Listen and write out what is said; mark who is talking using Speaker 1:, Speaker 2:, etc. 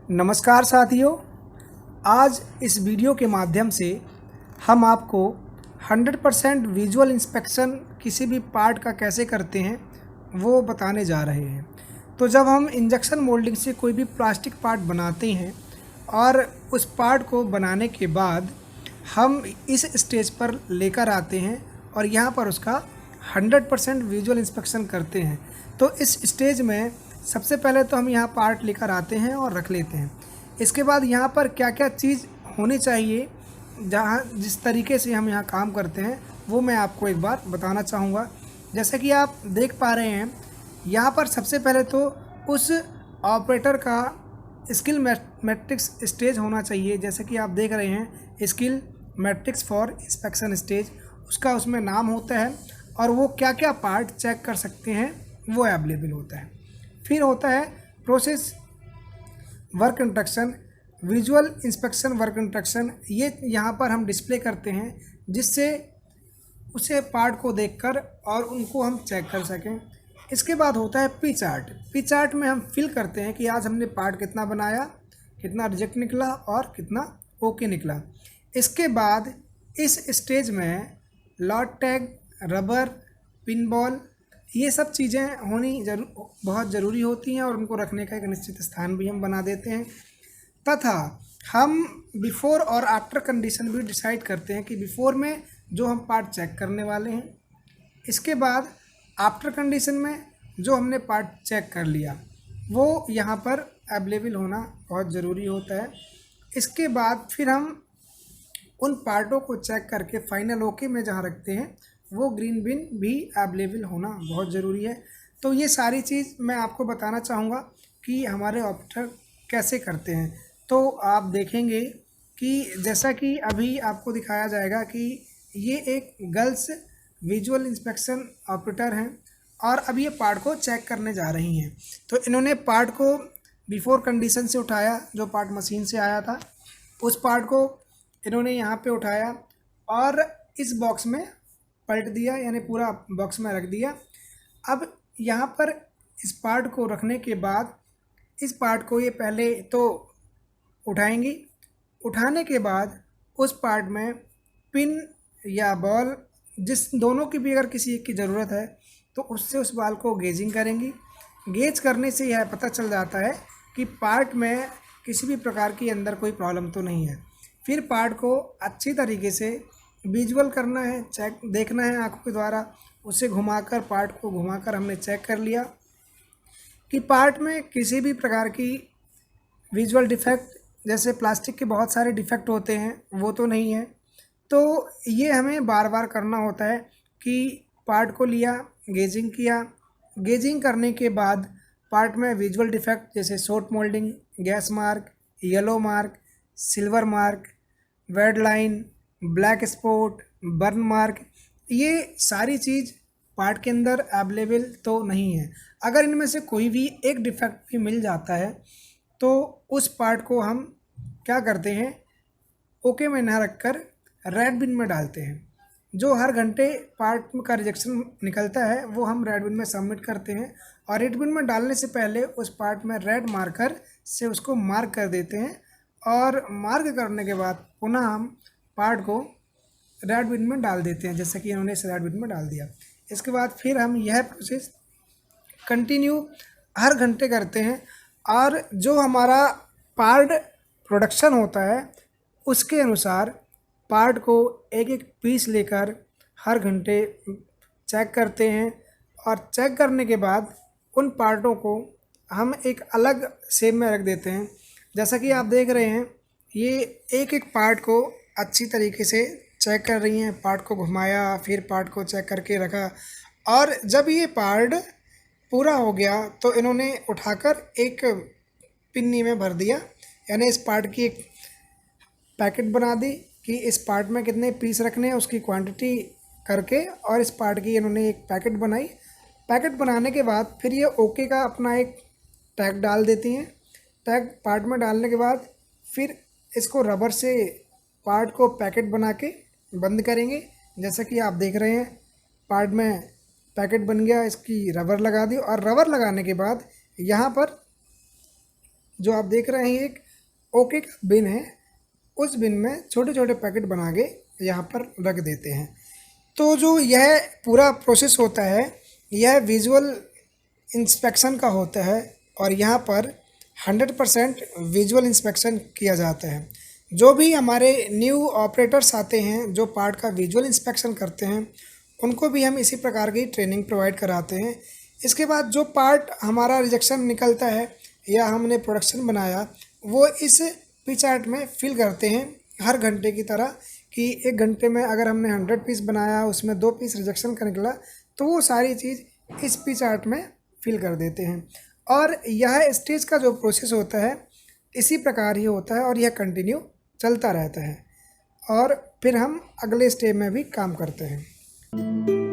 Speaker 1: नमस्कार साथियों, आज इस वीडियो के माध्यम से हम आपको 100% विजुअल इंस्पेक्शन किसी भी पार्ट का कैसे करते हैं वो बताने जा रहे हैं। तो जब हम इंजेक्शन मोल्डिंग से कोई भी प्लास्टिक पार्ट बनाते हैं और उस पार्ट को बनाने के बाद हम इस स्टेज पर लेकर आते हैं और यहाँ पर उसका 100% विजुअल इंस्पेक्शन करते हैं। तो इस स्टेज में सबसे पहले तो हम यहाँ पार्ट लेकर आते हैं और रख लेते हैं। इसके बाद यहाँ पर क्या क्या चीज़ होनी चाहिए, जहाँ जिस तरीके से हम यहाँ काम करते हैं वो मैं आपको एक बार बताना चाहूँगा। जैसे कि आप देख पा रहे हैं, यहाँ पर सबसे पहले तो उस ऑपरेटर का स्किल मैट्रिक्स स्टेज होना चाहिए। जैसे कि आप देख रहे हैं, skill matrix for inspection stage, उसका उसमें नाम होता है और वो क्या क्या पार्ट चेक कर सकते हैं वो अवेलेबल होता है। फिर होता है process work instruction, visual inspection work instruction. ये यहाँ पर हम डिस्प्ले करते हैं जिससे उसे पार्ट को देखकर और उनको हम चेक कर सकें। इसके बाद होता है पी चार्ट। पी चार्ट में हम फिल करते हैं कि आज हमने पार्ट कितना बनाया, कितना रिजेक्ट निकला और कितना ओके निकला। इसके बाद इस स्टेज में lot tag, rubber, pin ball, ये सब चीज़ें होनी बहुत ज़रूरी होती हैं और उनको रखने का एक निश्चित स्थान भी हम बना देते हैं। तथा हम बिफ़ोर और आफ्टर कंडीशन भी डिसाइड करते हैं कि बिफ़ोर में जो हम पार्ट चेक करने वाले हैं, इसके बाद आफ्टर कंडीशन में जो हमने पार्ट चेक कर लिया वो यहाँ पर अवेलेबल होना बहुत ज़रूरी होता है। इसके बाद फिर हम उन पार्टों को चेक करके फाइनल ओके में जहाँ रखते हैं वो ग्रीन बिन भी अवेलेबल होना बहुत ज़रूरी है। तो ये सारी चीज़ मैं आपको बताना चाहूँगा कि हमारे ऑपरेटर कैसे करते हैं। तो आप देखेंगे कि जैसा कि अभी आपको दिखाया जाएगा कि ये एक गर्ल्स विजुअल इंस्पेक्शन ऑपरेटर हैं और अब ये पार्ट को चेक करने जा रही हैं। तो इन्होंने पार्ट को बिफोर कंडीशन से उठाया, जो पार्ट मशीन से आया था उस पार्ट को इन्होंने यहाँ पे उठाया और इस बॉक्स में पलट दिया, यानी पूरा बॉक्स में रख दिया। अब यहाँ पर इस पार्ट को रखने के बाद इस पार्ट को ये पहले तो उठाएंगी। उठाने के बाद उस पार्ट में पिन या बॉल, जिस दोनों की भी अगर किसी एक की ज़रूरत है तो उससे उस बॉल को गेजिंग करेंगी। गेज करने से यह पता चल जाता है कि पार्ट में किसी भी प्रकार की अंदर कोई प्रॉब्लम तो नहीं है। फिर पार्ट को अच्छी तरीके से विजुअल करना है, चेक देखना है आँखों के द्वारा। उसे घुमाकर, पार्ट को घुमाकर हमने चेक कर लिया कि पार्ट में किसी भी प्रकार की विजुअल डिफेक्ट, जैसे प्लास्टिक के बहुत सारे डिफेक्ट होते हैं, वो तो नहीं है। तो ये हमें बार बार करना होता है कि पार्ट को लिया, गेजिंग किया, गेजिंग करने के बाद पार्ट में विजुअल डिफेक्ट जैसे short moulding, gas mark, yellow mark, silver mark, weld line, black spot, burn mark, ये सारी चीज़ पार्ट के अंदर अवेलेबल तो नहीं है। अगर इनमें से कोई भी एक डिफेक्ट भी मिल जाता है तो उस पार्ट को हम क्या करते हैं, ओके में ना रखकर रेड बिन में डालते हैं। जो हर घंटे पार्ट का रिजेक्शन निकलता है वो हम रेड बिन में सबमिट करते हैं और रेड बिन में डालने से पहले उस पार्ट में रेड मार्कर से उसको मार्क कर देते हैं और मार्क करने के बाद पुनः हम पार्ट को रेड बिन में डाल देते हैं, जैसे कि इन्होंने इस रेड बिन में डाल दिया। इसके बाद फिर हम यह प्रोसेस कंटिन्यू हर घंटे करते हैं और जो हमारा पार्ट प्रोडक्शन होता है उसके अनुसार पार्ट को एक एक पीस लेकर हर घंटे चेक करते हैं और चेक करने के बाद उन पार्टों को हम एक अलग शेप में रख देते हैं। जैसा कि आप देख रहे हैं, ये एक एक पार्ट को अच्छी तरीके से चेक कर रही हैं। पार्ट को घुमाया, फिर पार्ट को चेक करके रखा और जब ये पार्ट पूरा हो गया तो इन्होंने उठाकर एक पिन्नी में भर दिया, यानी इस पार्ट की एक पैकेट बना दी कि इस पार्ट में कितने पीस रखने हैं उसकी क्वांटिटी करके, और इस पार्ट की इन्होंने एक पैकेट बनाई। पैकेट बनाने के बाद फिर ये ओके का अपना एक टैग डाल देती हैं। टैग पार्ट में डालने के बाद फिर इसको रबर से पार्ट को पैकेट बना के बंद करेंगे। जैसा कि आप देख रहे हैं, पार्ट में पैकेट बन गया, इसकी रबर लगा दी और रबर लगाने के बाद यहाँ पर जो आप देख रहे हैं एक ओके का बिन है, उस बिन में छोटे छोटे पैकेट बना के यहाँ पर रख देते हैं। तो जो यह पूरा प्रोसेस होता है यह विजुअल इंस्पेक्शन का होता है और यहाँ पर 100% विजुअल इंस्पेक्शन किया जाता है। जो भी हमारे न्यू ऑपरेटर्स आते हैं जो पार्ट का विजुअल इंस्पेक्शन करते हैं उनको भी हम इसी प्रकार की ट्रेनिंग प्रोवाइड कराते हैं। इसके बाद जो पार्ट हमारा रिजेक्शन निकलता है या हमने प्रोडक्शन बनाया वो इस पी चार्ट में फिल करते हैं हर घंटे की तरह, कि एक घंटे में अगर हमने 100 पीस बनाया उसमें 2 पीस रिजेक्शन का निकला तो वो सारी चीज़ इस पी चार्ट में फिल कर देते हैं। और यह स्टेज का जो प्रोसेस होता है इसी प्रकार ही होता है और यह कंटिन्यू चलता रहता है और फिर हम अगले स्टेज में भी काम करते हैं।